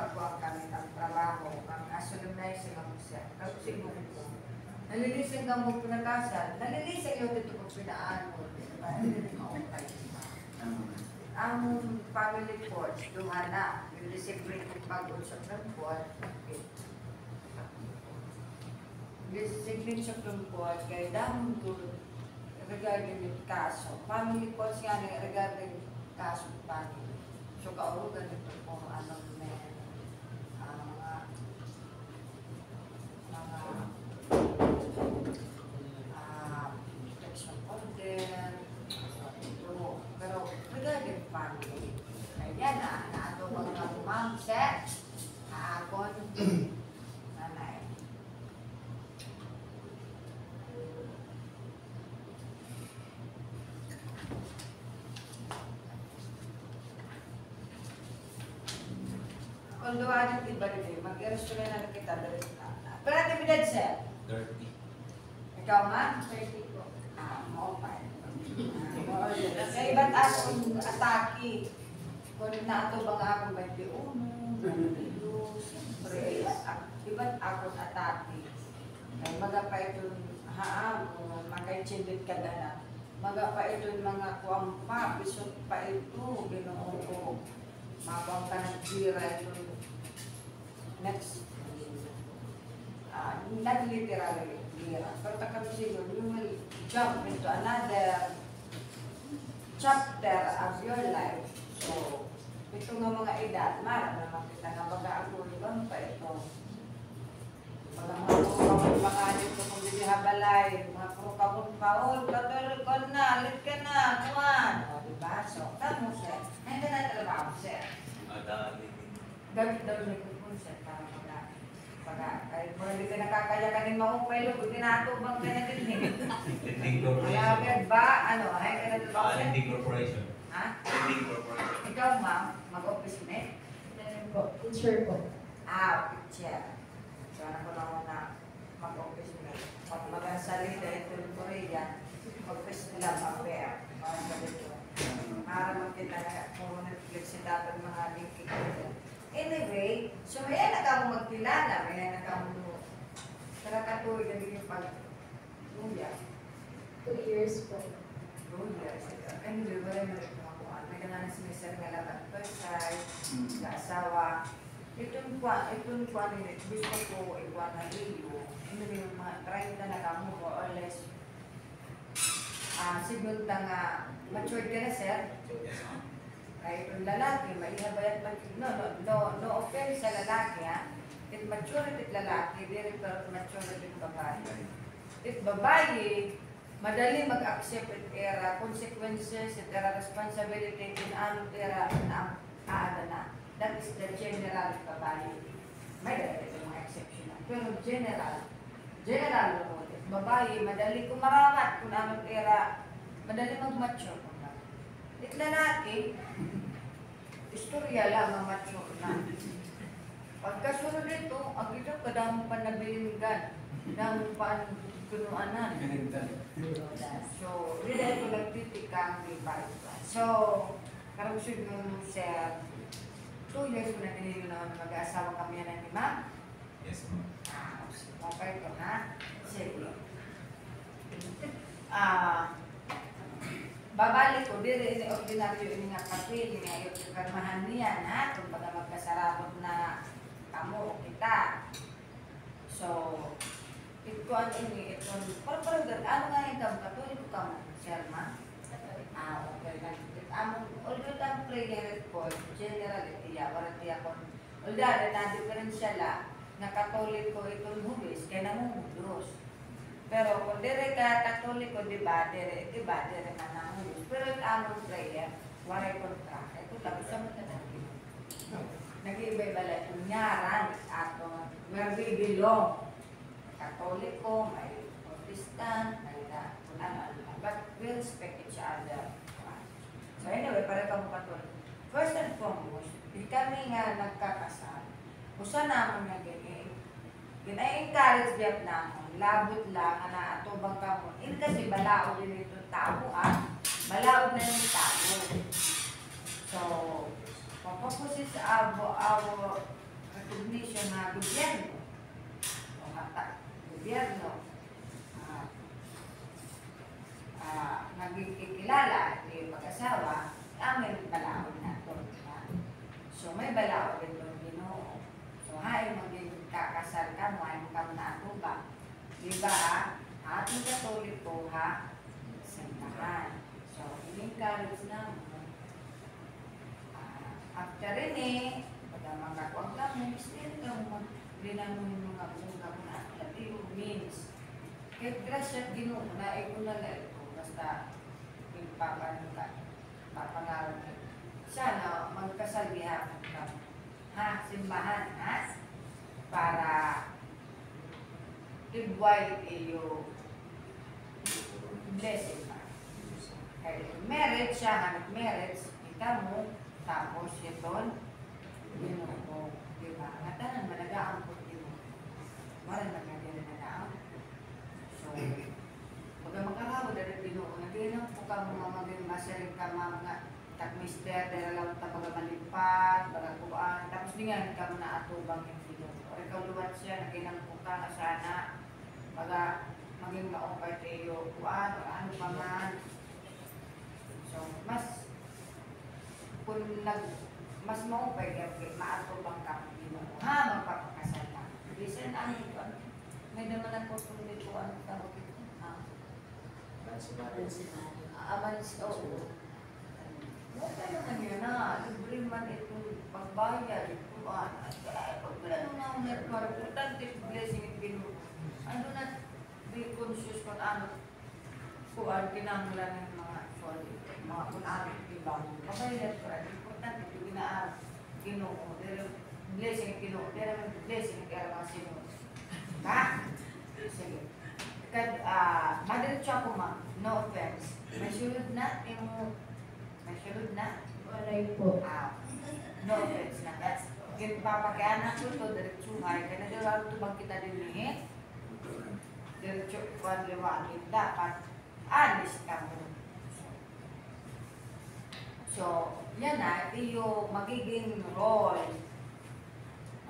pagkuhan kami ng trabaho, ang asonomize nga mo siya. Tapos siguro ko, nalilising ka mo pinakasan, nalilising yung dito kung pinaan mo. Ang family courts, duha na, yung discipline pag-usap ng court, discipline sa court, kaya damon ko regarding yung kaso. Family courts nga regarding kaso family. So, kaurugan ito kung anong protection order, pero regarding family, ayan na, naato mga umang set, aakon, nanay. Kung luwanin iba rin, mag-restaurant na kita dali na. Pero natin pinad, sir? 30. Ikaw nga? 30 ko. Mo pa. Kaya iba't akong atake. Kung na ito bang akong 21, 22, siyempre, iba't akong atake. Ay magapa itong haam, magkaitsindit ka na. Magapa itong mga kuwampa, bisok pa ito, ginoon ko. Mabang ka ng tira itong next, not literally tira. Pero takamisiguro, you will jump into another chapter of your life. So, ito nga mga edad, marap naman kita nga baga-ako, ibang pa ito. Mga pangalit ko kung binihabalay, mga puro-kapon paul, katolikon na, alit ka na, kuwan. O, diba? So, tamo siya. Hindi na trabaho siya. Gamit daw niya kung siya para kahit mo hindi ka nakakaya kanin maupay, kung tinatubang ka na din eh. Lending corporation. Malapit ba? Ano? Ay, ka na trabaho siya? Lending corporation. Ha? Lending corporation. Ikaw, ma'am, mag-office mate? Teacher po. Teacher. So, ano ko lang na mag-office mate. Pag mag-salita ito ng Korea, mag-office nila pa-pair. Mga ganito. Para makita na kung Netflix sila at mga linking ko. Anyway, so may na ka mo magkilala, may na ka mo nakatuloy na din yung pag-luya. 2 years po. Luya. Anyway, wala na rin kumakuha. May na nga sinisir nga lang at first side, kaasawa. Itong kuha nila, gusto ko iwan na iyo. Anyway, yung mga 30 na ka mo, more or less. Siguro nga, matured ka na, sir? Kahit yung lalaki, maihabayat no offense sa lalaki, ha? It maturity lalaki, very maturity babae. It babae, madali mag-accept it era, consequences, it era responsibility, in ano era na na. That is the general babae. May dali ito mga exception. Pero general babae, madali kumaramat kung anong era, madali mag-mature. It lalaki, istorya lang ang mature na. Pagkasunod nito, ang ito kadamo pa nabilingan ng pankunuanan. So, hindi ko nagtitikang diba. So, karusod mo sir, 2 years ko na pinili na mag-aasawa kami yan ni ma'am. Yes, ma'am. Okay ko na. Sige. Babalik ko, dili ini ordinaryo ini nga papel, ini ayo karmahan niya na, kung baga magkasarapot na kamo kita. So, ito ano ini, ito, parang ano nga yung kamo, katuloy ko kamo, Sherma? Okay, although ang prayer po, general itiya, parang tiya ko, although na-differential na katolik ko itong hubis, kaya namumudros. Pero kung dire ka katoliko, diba, dire na namumudros. Pero yung among prayer, waray kontra. Ito lang, sa mga natin. Nag-iba-iba lang, kunyaran, ato, where we belong. Katoliko, may Protestant, may ano, but we respect each other. So anyway, para kamo katoliko. First and foremost, kami nga nagkakasal. Usa naman nga ganyan. Gina-encourage biyak naman, labot lang, na atubang ka mo. Ini kasi balaod din itong tao, ha? Balaod na yung tao. So, papapusin sa recognition na gobyerno o gobyerno nagkikilala yung pag-asawa, may balaod na ito. So, may balaod din doon Ginoo. So, hay maging kakasal ka mo, hay mo na ako ba? Diba, ating Katoliko ha, simbahan. So, in-encourage na mo. After rin pagka makakuang ka mo, still ka mo, rinang mo yung mga bunga mo na latiyo means. Kahit grasya Ginoo na ikunala ito, basta yung papangarap ka. Sana magkasal gihapon ka. Ha, simbahan, ha? Para ibway iyo blessing pa. Kaya marriage siya, hanap marriage, kita mo, tapos iton, Ginoo mo, di ba? Ngatanan, malagaang po Ginoo. Wala nagagawin na so, pagka makakawa dahil Ginoo, nagawin po ka mga maging masaling ka mga takmister, dahil lang ta pagmalipat, pagkakuan, tapos di nga ka mo na atubang yung Ginoo. O ikaw luwat siya, naginang po ka na sana, maging maupay tayo, kuan, o ano pa man. So, mas maupay kaya maatubang ka ng Ginoo. Ha, magpapakasal ka. Listen, ano ito? May naman ang kutuloy ko, ano tawag ito? Abansi, oo. Wala naman yun na, libre man itong pagbayad, ito, pag wala nung naunat, importante blessing at Ginoo. Ano na, be conscious kung ano, kuan, kinamula ng mga, mga kunamit, ibang, mabayad ko rin, importante ito ginaar, Ginoo, blessing at Ginoo, blessing at mga sinunod. Ha? Sige. Madiretso ako ma'am, no offense. Masyulod na, masyulod na. Walay po. No offense na. Papakaianak ko ito, diretso nga. Kaya nagawag ito bang kita din diretso ko ang liwanag. Dapat, alis ka mo. So, yan na, yung magiging role.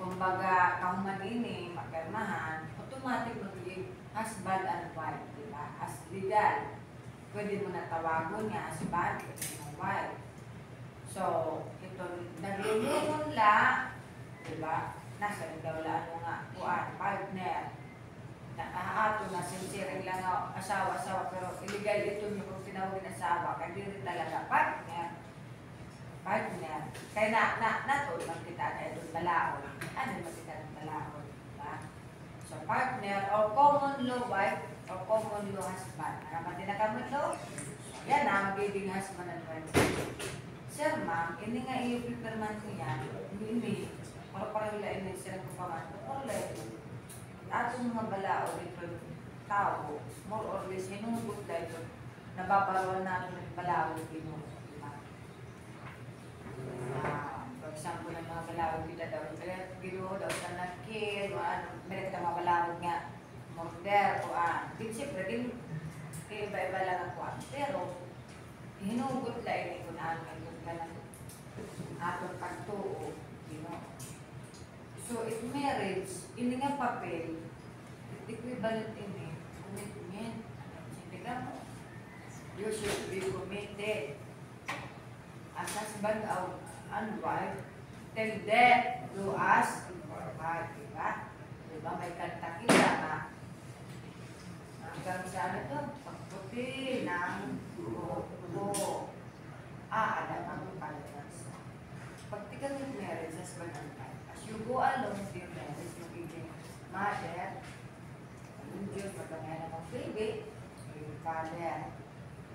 Kumbaga, kahuman ini, magkarmahan, automatic magiging husband and wife, di ba? As legal. Pwede mo na tawagon niya husband and wife. So, ito, naglulungon la, di ba? Nasa nagdawlaan mo nga, kuan, partner. Nakaato na, sinsiring lang asawa-asawa, pero illegal ito yung kung tinawagin asawa, kaya di rin talaga partner. Kaya natulog kita na itong balaod. Ano naman kita ng balaod? Diba? So, partner or common law wife or common law husband. Nakapati na common law? Yan na, magiging husband and wife. Sir, ma'am, hindi nga i-preferman ko yan. Hindi. Para-pareho lang sila ko paman. Para ito. Atong mga balaod ito, tao, more or less, hinugot na ito. Nababaroan natin ng balaod ito. For example, ng mga balawag kita daw, Ginoo daw sa nag-kill, may kita mga balawag nga, murder, din siyempre, din iba-iba lang ang pero, hinugot lang ini kung namin yung ganang atong pagtuo, So, if marriage, ini nga papel, equivalent ini, commitment, hindi ka mo, you should be committed. As husband and wife, till death do us part, diba? Diba may kanta kita na hanggang sa ano ito? Pagputi ng buho. Alam ang palatas. Pag tigang yung marriage, husband and wife, as you go along with your marriage, magiging mother, yung Diyos, magkangyan ng baby, yung father,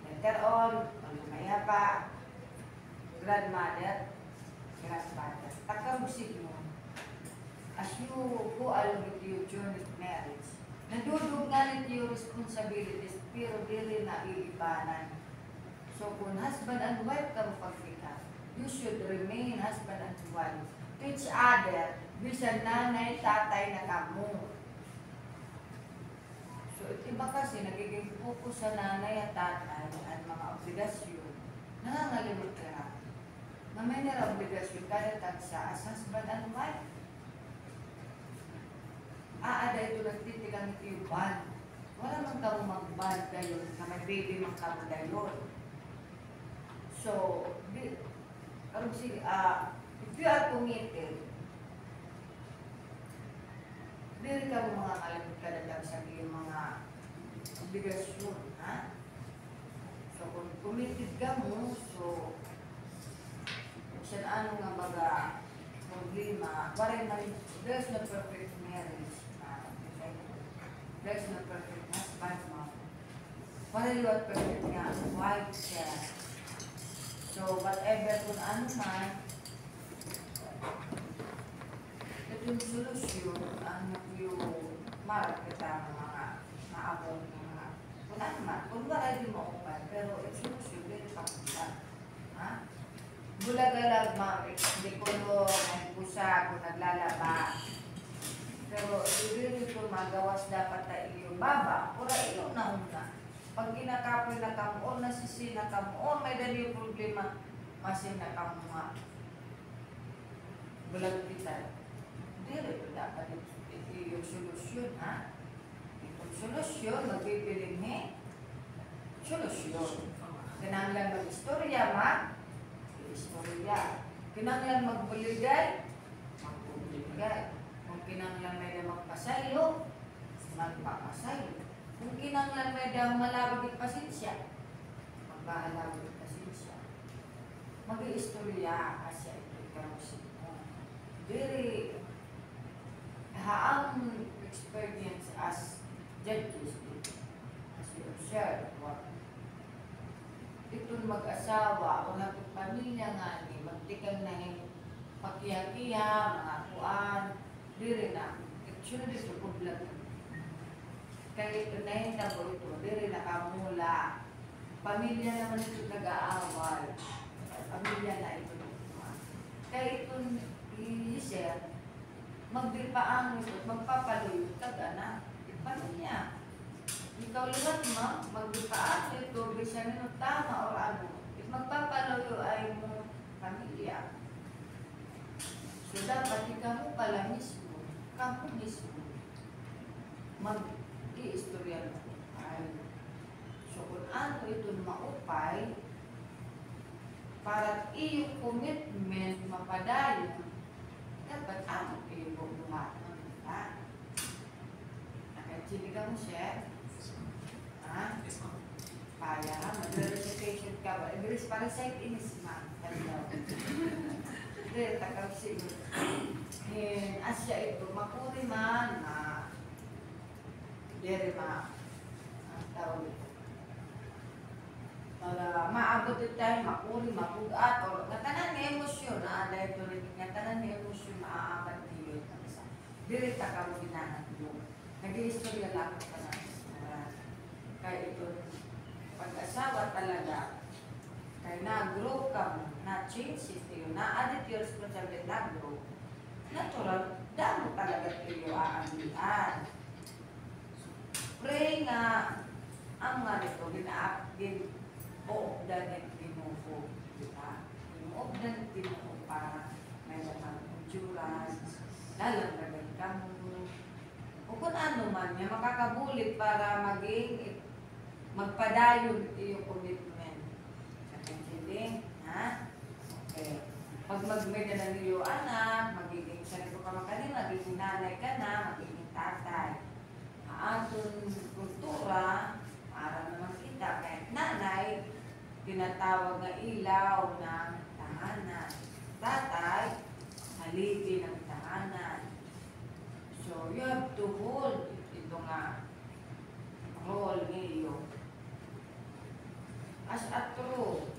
later on, magmaya pa, grandmother, grandfather. Takabusig mo. As you go along with your journey of marriage, nadudog nga rin yung responsibilities, pero di rin naiibanan. So, kung husband and wife ka mo pagpika, you should remain husband and wife to each other, bisan nanay, tatay na kamo. So, iba kasi nagiging focus sa nanay at tatay at mga obligasyon. Nangangalimot ka na may nila obligasyon kada tagsa as husband and wife. Aada ito nagtitigang ito yung band. Wala man kamo mag-band dayon, na may baby man kamo dayon. So, if you are committed, dili ka mo mga kalimut ka na sa iyong mga obligasyon, ha? So, kung committed ka mo, so, siya ano nga baga problema, waray na rin, there's no perfect marriage. There's no perfect husband, ma'am. Waray what perfect nga, wife siya. So, whatever kung ano man, ito yung solusyon, ano yung marap kita ng mga naabot ng mga, kung ano man, kung waray din mo upay, pero ito solusyon, din papunta. Ha? Bulaga ma'am, hindi ko may pusa, kung naglalaba. Pero, hindi ko magawas dapat na iyo baba, ura iyo na una. Pag kinakapoy na kamo, o nasisi na kamo, o may dali yung problema, masin na kamo nga. Bulag kita. Hindi rin dapat ito yung solusyon, ha? Itong solusyon, magbibiling solusyon. Kinanglan mag-istorya, istorya. Kinanglan magbuligay, magbuligay. Kung kinanglan may na magpasaylo, magpapasayo. Kung kinanglan may daw malabag yung pasensya, magbahalabag yung pasensya. Mag-iistorya kasi ito ikaw mo. Very haang experience as judges, as you observe what itong mag-asawa o natong pamilya nga ni magtikang na yung pakiya-kiya, mga kuan, diri na. Actually, dito po vlog. Kaya ito na yung tabo ito, diri na kamula. Pamilya naman ito nag-aawal. Pamilya na ito. Kaya itong i-share, magdipaan ito, magpapaluyo ka na. Pamilya. Ikaw lihat mo, magdipaan ito, bisa nito tama o ano. Magpapaluyo ay mo pamilya. So dapat ikaw mo pala mismo, kamu mismo, mag-i-istorya mo. So kung ano ito maupay, para iyong commitment mapadayon, dapat ano iyong bubuhaton. Nakachili ka mo, chef? Ha? Yes, ma'am. Kaya ha, mag-recitation ka ba? Para-recite inis, ma'am. Hindi, takaw siya. Asya ito, makuri man na dere ma ang tawag ito. Para maabot ito tayo, makuri, mapugat, o ngatanan ni emosyon, dahil ito rin, ngatanan ni emosyon, maaabat niyo ito. Dere takaw ginahan mo. Nag-i-istorya lang ka na. Kaya ito, pag-asawa talaga, kaya na-grow ka mo, na-change ito yun, na-addit yung responsibility, na-grow. Natural, damo talaga ito yung aambihan. Pray nga, ang nga nito, gina-update, o-updan yung tinuho. O-updan yung tinuho para may naman endurance, lalagdagan ka mo. O kung ano man niya, makakabulit para maging magpadayon yung commitment. Nakikinig, ha? Okay. Pag magmeda na niyo anak, magiging sarili ka makanina, magiging nanay ka na, magiging tatay. Aton kultura, para naman kita, kahit nanay, tinatawag na ilaw ng tahanan. Tatay, haligi ng tahanan. So, you have to hold ito nga role niyo. As a true,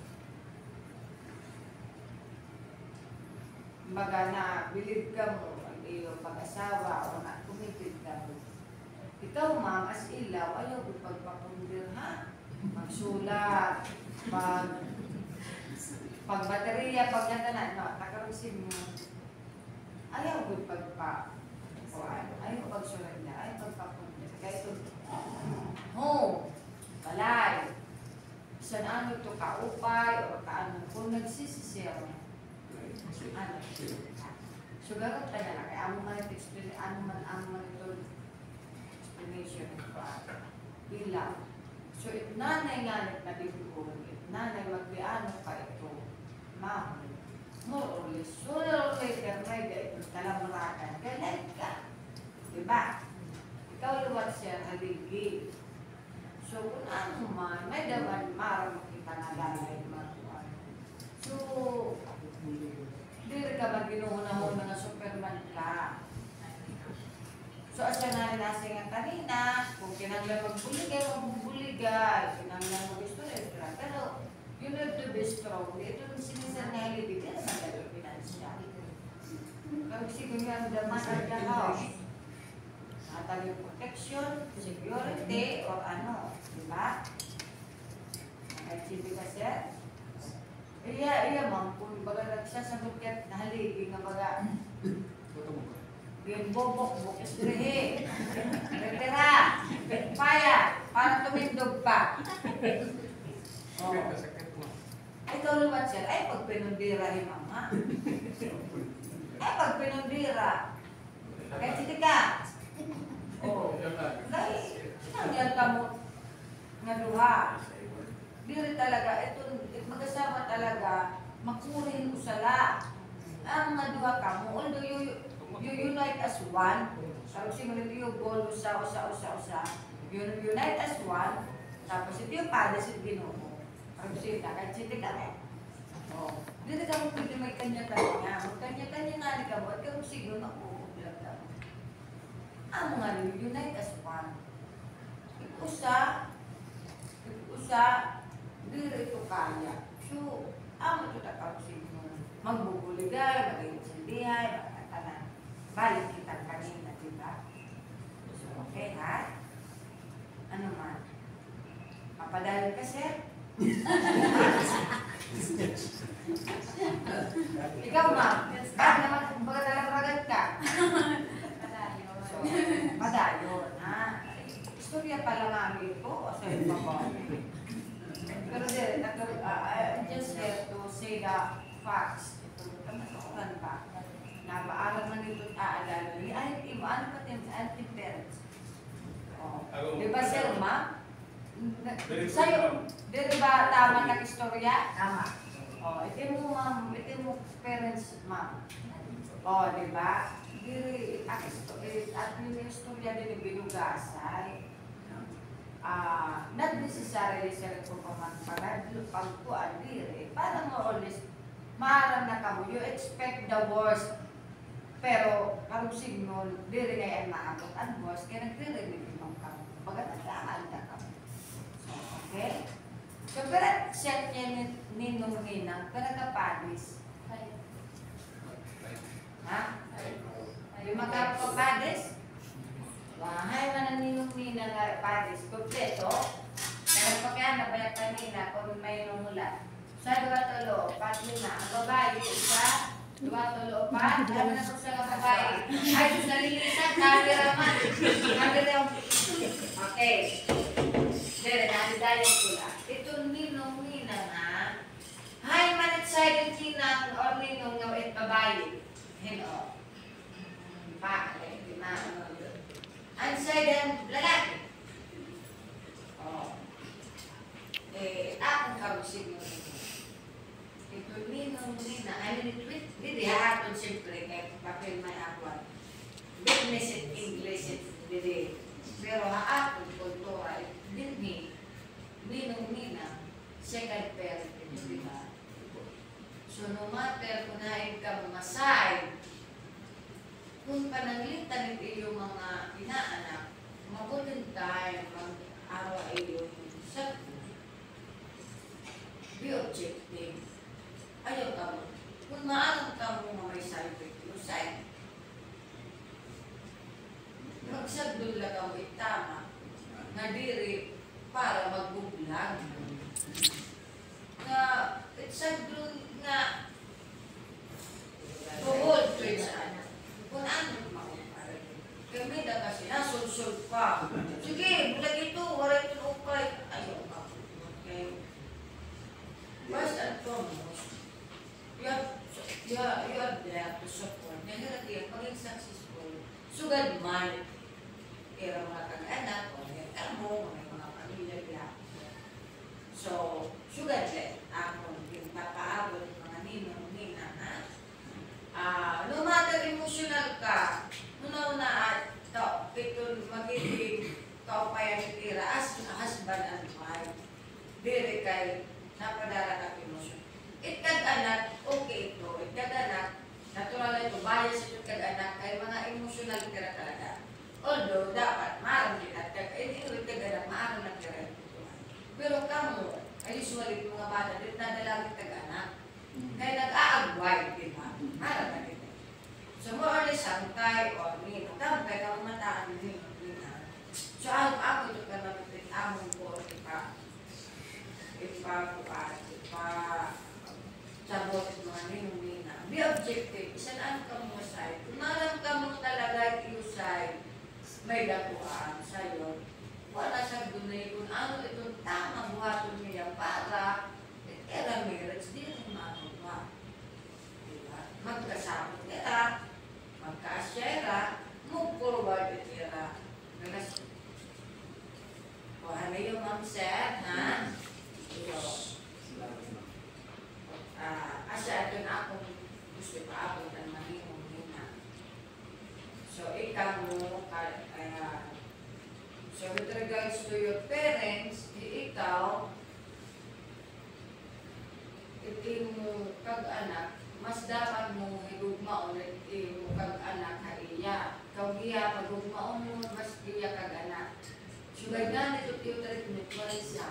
baga na believe ka mo ang iyong pag-asawa o na committed ka mo. Ikaw ma'am, as ilaw, ayaw ko pagpapundir ha. Magsulat, pag baterya, pag ganda no, takarusin mo. Ayaw ko ayaw pagsulat na, ayaw pagpapundir. Kaya ito, home, balay, saan ano ito kaupay o kaano, kung nagsisisir, ano, So, gano'n ka na lang. Kaya amo man ito explanation ko ilang. So, if nanay nga na bigugon, if nanay magbiano ka ito, ma'am, more or less, sooner or later, may ito kalamurakan, galit ka. Diba? Ikaw luwat siya haligi. So, kung ano man, may daman marang makita na lalay matuan. So, hindi ka ba ginuhuna-huna na Superman ka? So, asya na nasi nga kanina, kung kinanglan magbuligay, magbuligay, kinanglan mag-istorya, pero you need to be strong. Ito yung sinisan na halibig, yan ang magandang pinansya. Kaya siguro yung daman at the house. Atag yung protection, security, or ano, di ba? Nag-chibi ka siya. Iya, ma'am, kung baga nagsasagot ka, nahaligi nga baga, yung bobok, istrehe, retira, paya, para tumindog pa. Oh. Ay, ikaw naman siya, ay pag pinundira ni mama. Ay, pag pinundira. Kaya sige ka. Oh. Dahil, sinangyan ka mo nga duha. Diri talaga, ito, mag-asama talaga, makurin usala. Ang mga duha ka mo, although you unite as one. Sabi siya yung goal, usa. You unite as one. Tapos ito yung palis at binuho. Sabi siya, kahit siti ka rin. Oh. Dito ka mo pwede may kanya-kanya. Kanya-kanya nga ka mo. At kaya siguro makukulang ka mo. Ang mga unite as one. Usa, dito ito kaya. So, ang matutakaw siguro. Magbubuligay, mag-insindihay, magkatanan. Balik kita kanina, diba? So, okay ha? Ano man? Mapadali ka, sir? Ikaw, ma'am. Bakit naman kung baga talagang ka? So, padayon, ha? Istorya pala mami ko, o sa iba ko. Pero I'm just here to say the facts. Ito, kamasukan pa. Napaaral man ito aalala ni ay ano pa din anti-parents. Oh. Di ba sir, ma'am? Sa'yo, di ba tama na istorya? Tama. Oh, ito mo ma'am, ito mo parents, ma'am. Oh, di ba? At yung istorya din yung binugasay. Not necessarily sa ito pagkuan diri. Para mo always, maharap na ka mo, you expect the worst. Pero, karong signal, diri ngayon maabot ang boss, kaya nagre-review yung kamo. Baga nagkaan ka kamo. Okay? So, pero set niya ninong-ninang, pero kapadis. Ha? Yung magkapadis? Wahay man ang ninong-ninang padis. Kompleto. Nagpagyan na ba yung kanina kung may numulat? Sa 2-3, 4-5. Ang babae, isa, 2-3, 4. Dami na po sa babae. Ay, sus, nalilisan. Camera man. Camera. Okay. Dere, nalidayan ko lang. Ito ninong-ninang ha. Hay, manit-sided sinang or ninong ng babae. Hino. Pa, di na, ano yun. Unsided lalaki. Oh. Akong karusin yun. Ito ninong-nina. I mean, hindi hahaton siyempre kahit papel may akuan. Business at English at hindi. Pero haatong kultura at hindi. Ninong-nina. Second parent. Di ba? So, no matter kung nahin ka masay, kung pananglitan yung mga inaanak, mabutin tayo mag-araw yung sa be objective. Ayaw ka mo. Kung maalam ka mo may side effect, side. Magsagdul lang ka mo itama na diri para magbublag. Na sagdul na tuhod ko yung saan. Kung ano makumpara. Kami na kasi nasulsul pa. Sige, bulag ito, wala ito upay. Ayaw ka. Okay? First and foremost, you you are there to support. Nagiging maging successful. Sugad man, kaya mga kag-anak, o mga pamilya niya. So, sugad din. Ako, yung papaabot mga ninong, nina, no matter emotional ka, una-una at ito magiging kaupayan itira as husband and wife. Diri kay napadala ka emosyon. Ikag-anak, okay ito. Ikag-anak, natural ito. Bias ito ikag-anak kay mga emotional tira talaga. Although, dapat, maaram din at ikag-anak, maaram na tira ito. Pero kamo, ay usually mga bata, dito nadalagin ikag-anak. Kaya nag-aagway, di ba? Maaram na dito. So, more or less, sangkay o nino. Sangkay ka mataan nino. So, ako ito ka natin, among ko, sabot mga ninong-nina. Be objective. Isaan ka mo side. Kung maram ka mo talaga i-usay, may dapuan sa'yo. Wala sa gunay kung ano itong tamang buhaton niya para era marriage, di rin matuwa. Diba? Magkasama nila, magkasyera, move forward itira. O, ano yung ma'am said, ha? Ito. Asa ito na akong gusto pa ako ng mahinong na. So, ikaw mo, so with regards to your parents, ikaw, iti mo kag-anak, mas dapat mo higugmaon at iti mo kag-anak ka iya. Kau iya, pag-hugmaon mo, mas iya kag-anak. So, ganyan ito yung treatment mo rin siya.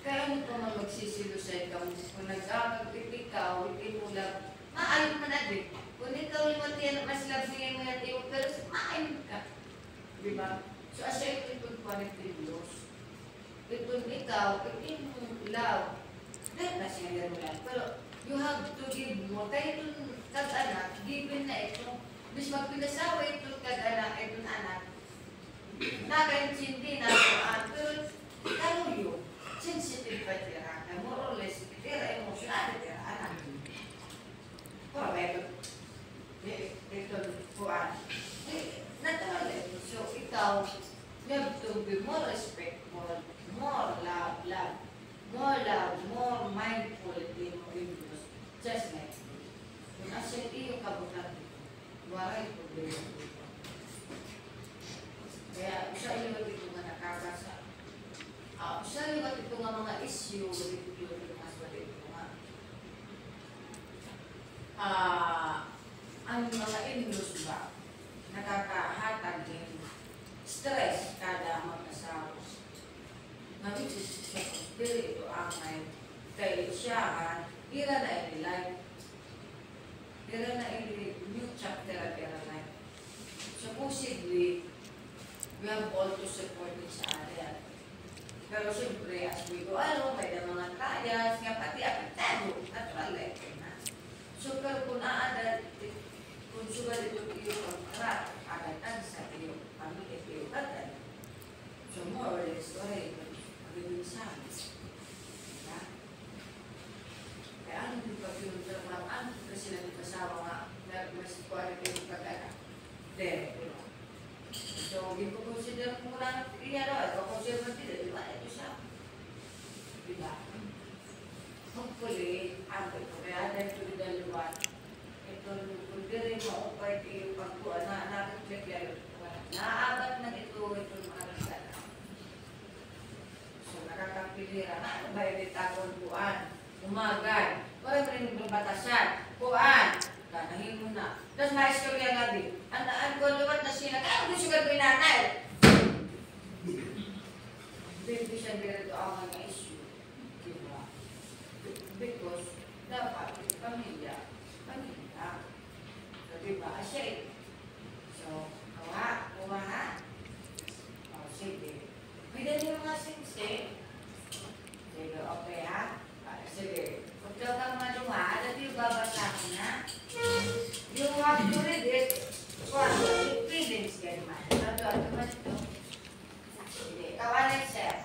Kaya mo pa magsisilo sa ikaw, kung nag-agagpip ikaw, hindi mo lang, maayon mo na din. Kung ikaw yung mas labingin mo yan, pero maayon ka. Diba? So, asya ito yung quality-los. Ito ikaw, hindi mo love. Dahil na siya yan mo lang. Pero, you have to give mo. Kaya itong kag-anak, given na ito. Bis magpinasawa itong kag-anak, itong anak. Nakaintindi na ito. Pero, kaluyo. Sensitive pa tira, na more or less, tira emosyonal, tira anak. Kung ito, kuwan. Natural ito. So, ikaw, you have to be more respectful, more love, more mindful in Diyos. Just like this. Kung asya iyo kabutan dito, waray problema dito. Kaya, sa iyo dito nga nakakasa. Sa iyo ito nga mga issue dito yung mas dito nga. Ang mga in-laws ba, nakakahatag din stress kada mag-asawa. Nabigis siya kung ito ang may kay siya, ira na i-life. Ira na i-new chapter at ira life. Supposedly, we have all to support each other. Pero siyempre, as we go along, may na mga trials, nga pati apektado, natural life na. So, pero kung naadal, kung sugal ito iyo pagkarat, agad sa iyo, pamilya iyo agad. So, more or less, okay, magiging sabi. Kaya ano yung pag-iunod ng ano kasi nagpasawa nga, mas quality yung pag-anak. There, so, hindi ko consider kung wala ng pilihan, ito consider mo sila, di ba? Ito siya. Di ba? Hopefully, ang ito, kaya dahil ito yung dalawa, ito, kung di rin ma-operate yung pagkuhan na nakikip yan, naaabat na ito mga rasala. So, nakakapilira, ano ba yung itagong buwan? Umagad. Wala pa rin yung batasan. Kuan. Ganahin mo na. Tapos ma-istorya nga din. Ang lumat na sila. Kaya gusto ka pinanay. Hindi siya dito ang mga issue. Diba? Because dapat pamilya. So, diba? Asya. So, kumaha. O, sige. May dali mga sing-sing. Sige, okay ha? Sige. Kung daw kang maluha, dati yung babasahin na. You have to read it. Well, feelings ka naman. Ano man ito? Sige. Kawalan siya.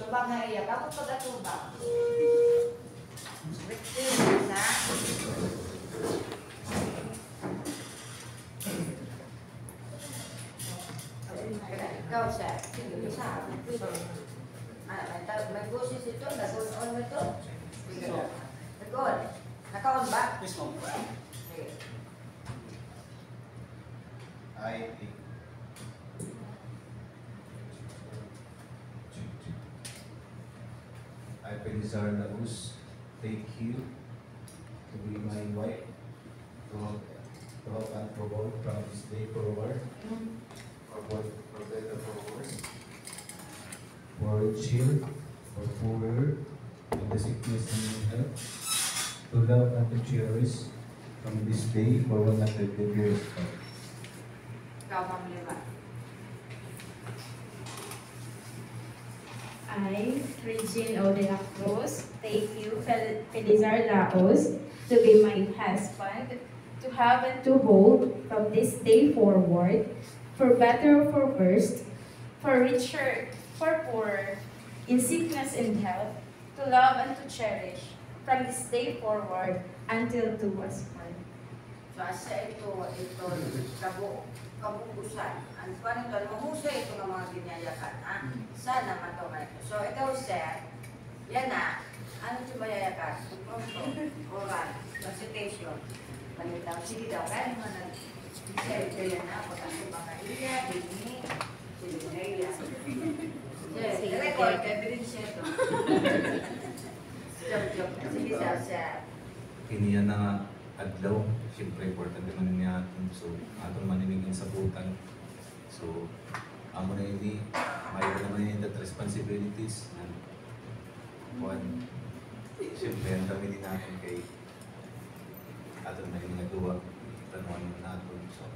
Lubang hariya. Bakit pag-atubang? Felizar Laus, take you to be my wife, to help and promote from this day forward, for better, for worse, for chill, for poorer, in the sickness and in health, to love and to cherish from this day for 100 years. Ikaw, Ma'am Leva. I, Regine O. de la Cruz, take you, Felizar Laos, to be my husband, to have and to hold from this day forward, for better or for worse, for richer, for poorer, in sickness and health, to love and to cherish, from this day forward, until to us one. So, asa ito kabukusan. Ang paano ito, mahusay ito ng mga ginyayakan, ha? Sana matungay ito. So, ikaw, sir, yan na. Ano ito mayayakan? Pronto, oral, recitation. Palitaw, sige daw, kaya naman sir, ito yan na. Pagkaso mga iya, dini, silinaya. Yes, record, evidence ito. Joke. Sige, sir. Kiniya na nga adlaw, siyempre importante man niya atin. So, atong manimigin sa butan. So, amo na hindi, may naman yung that responsibilities. And one, siyempre, ang dami din natin kay atong manimigin na duwa. Tanuan mo natin. So,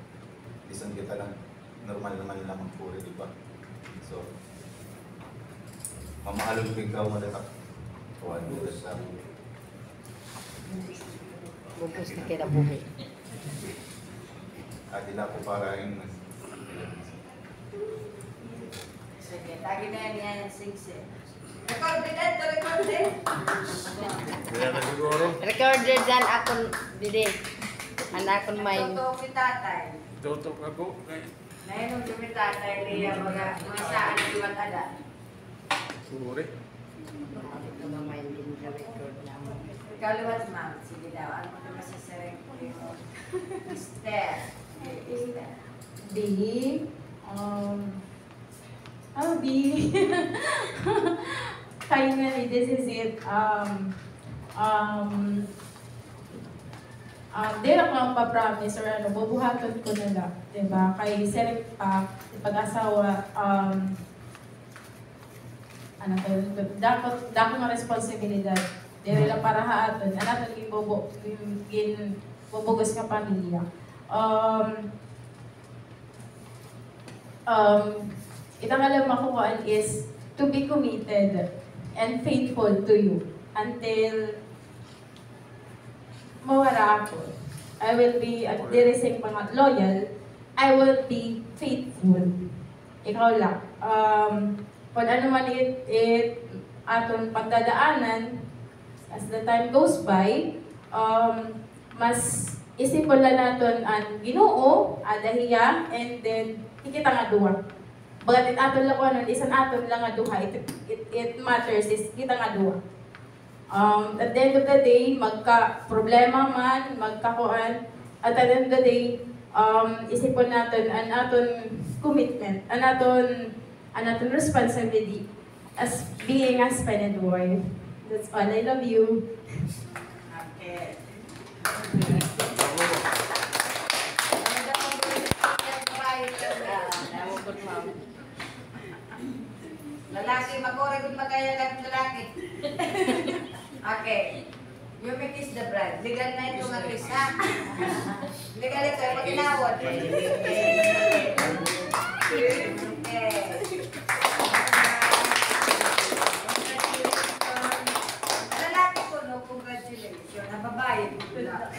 lisan kita lang, normal naman lang magpuri, di ba? So, mamahalong ko ikaw madatak. Kuhan mo na sa Bugos na kinabuhi. Adila ko para yung Sige, tagi na yan yung sing-sing. Recorded. Recorded dyan akong dili. Anak akong main. Totoo kita, tay. Tutok ako. Nainom kami tatay liya mga saan iwan ada. Suri. Ito ba main din sa record naman. Ikaw liwas, ma'am. Sige daw. Ano mo naman sa sareng mo? Esther. Esther. B, B. Finally, this is it. Di lang lang pa-promise or ano, bubuhaton ko na lang. Diba? Kay select pa, pag-asawa, dako nga responsibilidad. Di lang para haaton. Anaton yung bubugos ka pamilya. Itang alam makuhaan is to be committed and faithful to you until mawala ako. I will be, at diresing mga loyal, I will be faithful. Ikaw lang. Kung ano man aton pagdadaanan, as the time goes by, mas isipon na naton ang Ginoo, adahiya, and then hikita nga duwa. Bagat aton lang ko isan aton lang nga duha, it matters is kita nga duwa. At the end of the day, magka-problema man, magkakuan, at the end of the day, isipon natin ang aton commitment, ang aton responsibility as being a husband and wife. That's all. I love you. Okay. Lalaki, mag-ore kung magayagan lalaki. Okay. You may kiss the bride. Legal na ito nga kiss, ha? Legal ito, pag inawad. Lalaki ko, no? Congratulations. Nababae ko na.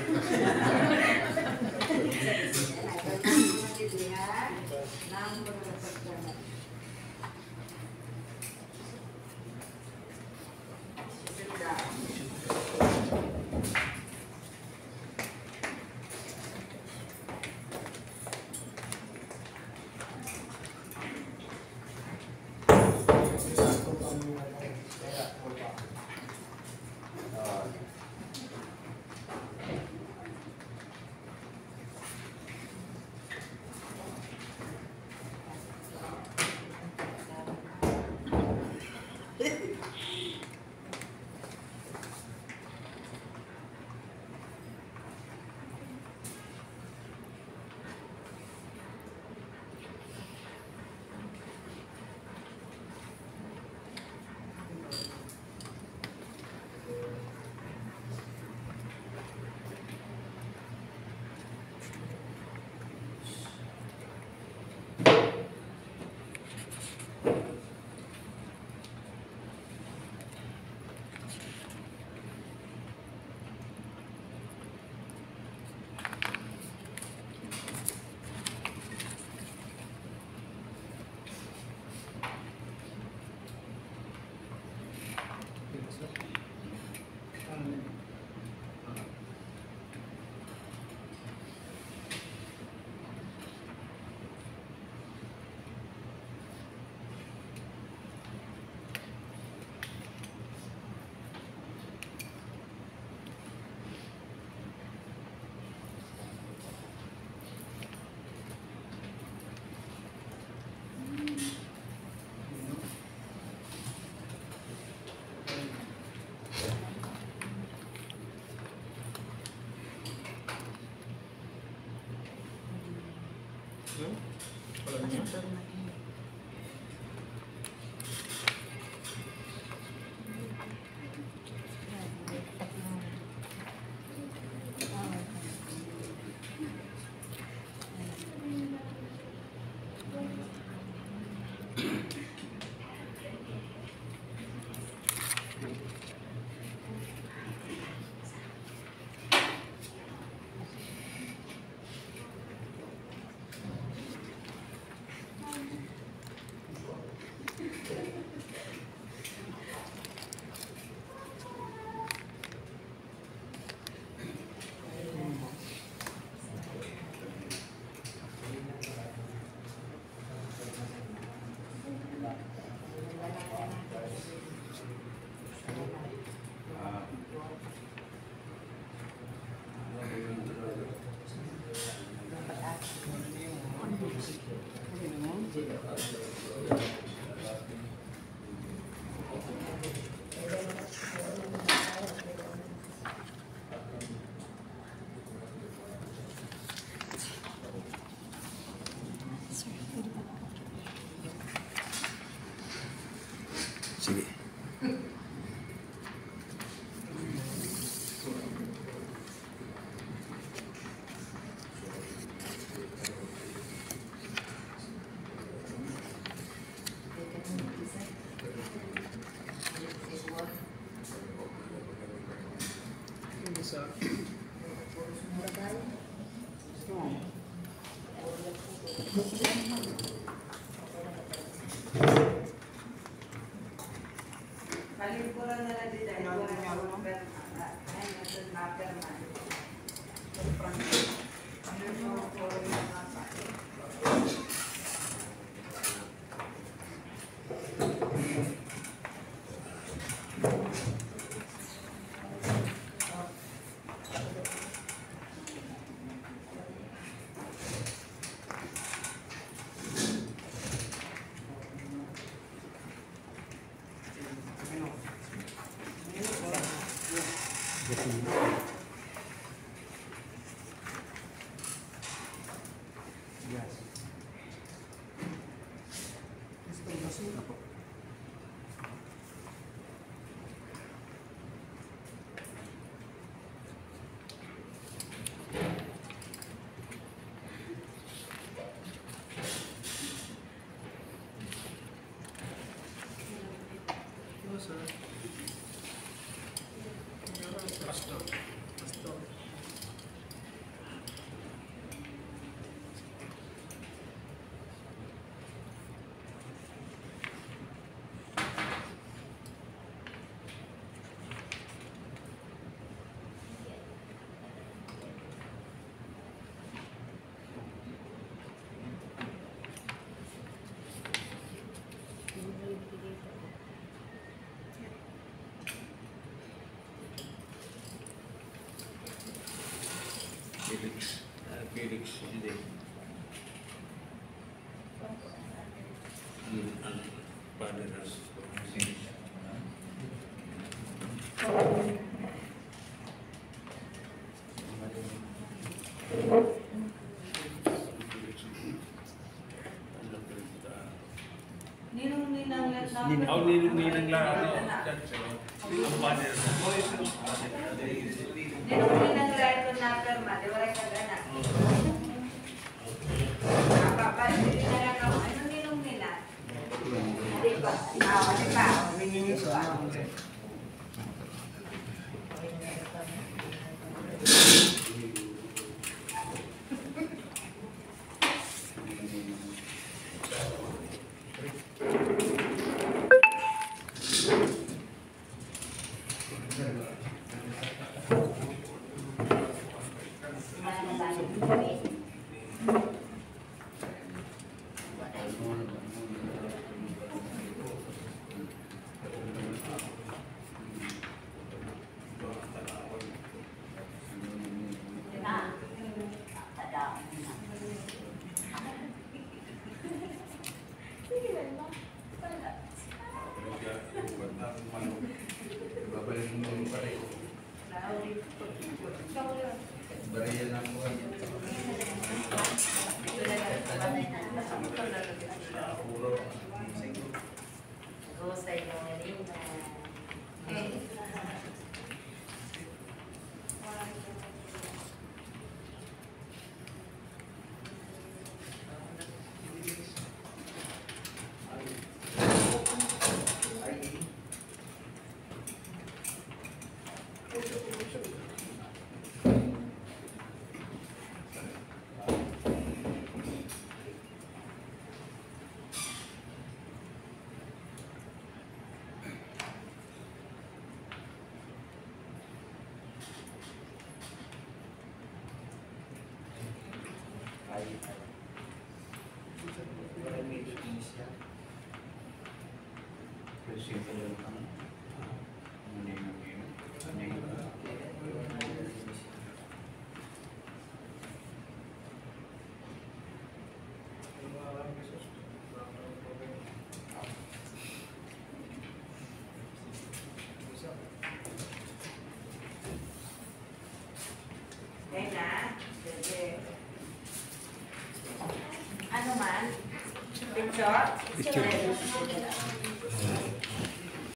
Sige. Kalimpuran na lang dito. Ito na yung perma. Ay, ito na perma. Ano yung puro yung mapa? Felix, hindi. Ang paderas. Ninong-ninang lang na. Ako ninong-ninang lang ako. Ang paderas. Ninong-ninang lang ito na perma. Di wala ka gana. Apa, hindi na lang ako. Ano ninong-nina? Di ba? Di ba? Di ba? Babalik mo yung pareho. Bariya lang po. Okay na? Sige. Ano man? Picture? Picture.